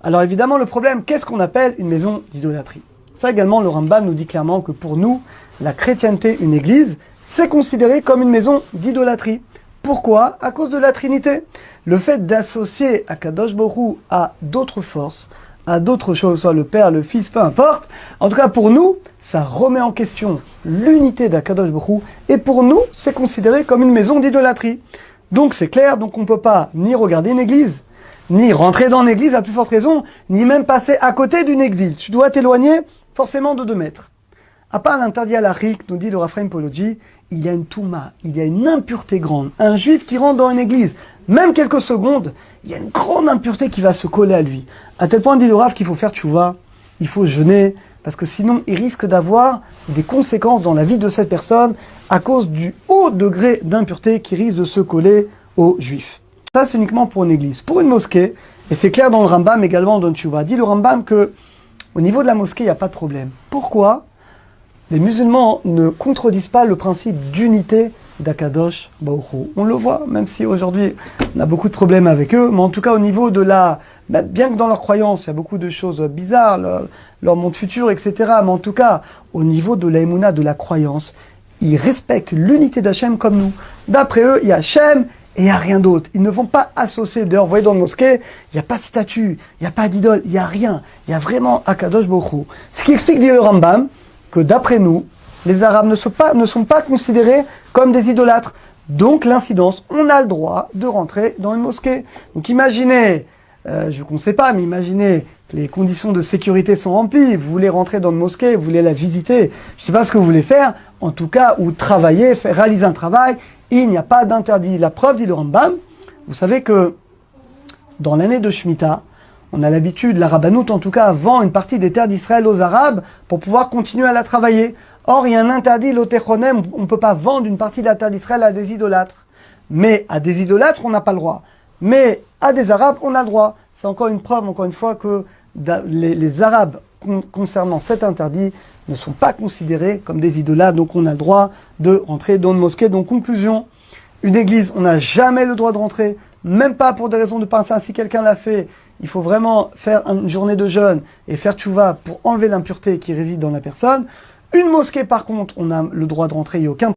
Alors évidemment, le problème, qu'est-ce qu'on appelle une maison d'idolâtrie? Ça également, le Rambam nous dit clairement que pour nous, la chrétienté, une église, c'est considéré comme une maison d'idolâtrie. Pourquoi? À cause de la Trinité. Le fait d'associer Akadosh Baruch Hu à d'autres forces, à d'autres choses, soit le Père, le Fils, peu importe. En tout cas, pour nous, ça remet en question l'unité d'Akadosh Baruch Hu. Et pour nous, c'est considéré comme une maison d'idolâtrie. Donc c'est clair, donc on ne peut pas ni regarder une église, ni rentrer dans l'église à plus forte raison, ni même passer à côté d'une église. Tu dois t'éloigner forcément de 2 mètres. À part l'interdit halachique, nous dit le Raphaim Pologi, il y a une touma, il y a une impureté grande. Un juif qui rentre dans une église, même quelques secondes, il y a une grande impureté qui va se coller à lui. À tel point, dit le Rav, qu'il faut faire tchouva, il faut jeûner, parce que sinon, il risque d'avoir des conséquences dans la vie de cette personne à cause du haut degré d'impureté qui risque de se coller aux juifs. Ça, c'est uniquement pour une église. Pour une mosquée, et c'est clair dans le Rambam également dans le tchouva, dit le Rambam que au niveau de la mosquée, il n'y a pas de problème. Pourquoi? Les musulmans ne contredisent pas le principe d'unité d'Akadosh Baruch Hu. On le voit, même si aujourd'hui on a beaucoup de problèmes avec eux, mais en tout cas au niveau de la... bien que dans leur croyance, il y a beaucoup de choses bizarres, leur monde futur, etc. Mais en tout cas, au niveau de la émouna, de la croyance, ils respectent l'unité d'Hachem comme nous. D'après eux, il y a Hachem et il n'y a rien d'autre. Ils ne vont pas associer. D'ailleurs, vous voyez dans la mosquée, il n'y a pas de statue, il n'y a pas d'idole, il n'y a rien. Il y a vraiment Akadosh Baruch Hu. Ce qui explique, dit le Rambam, que d'après nous, les Arabes ne sont pas considérés comme des idolâtres. Donc l'incidence, on a le droit de rentrer dans une mosquée. Donc imaginez, je ne sais pas, mais imaginez que les conditions de sécurité sont remplies, vous voulez rentrer dans une mosquée, vous voulez la visiter, je ne sais pas ce que vous voulez faire, en tout cas, ou travailler, réaliser un travail, il n'y a pas d'interdit. La preuve, dit le Rambam, vous savez que dans l'année de Shemitah, on a l'habitude, la Rabbanout en tout cas, vend une partie des terres d'Israël aux Arabes pour pouvoir continuer à la travailler. Or, il y a un interdit, l'Otechonem, on ne peut pas vendre une partie de la terre d'Israël à des idolâtres. Mais à des idolâtres, on n'a pas le droit. Mais à des Arabes, on a le droit. C'est encore une preuve, encore une fois, que les Arabes, concernant cet interdit, ne sont pas considérés comme des idolâtres. Donc on a le droit de rentrer dans une mosquée. Donc conclusion, une église, on n'a jamais le droit de rentrer, même pas pour des raisons de penser. Si quelqu'un l'a fait, il faut vraiment faire une journée de jeûne et faire tchouva pour enlever l'impureté qui réside dans la personne. Une mosquée, par contre, on a le droit de rentrer, il n'y a aucun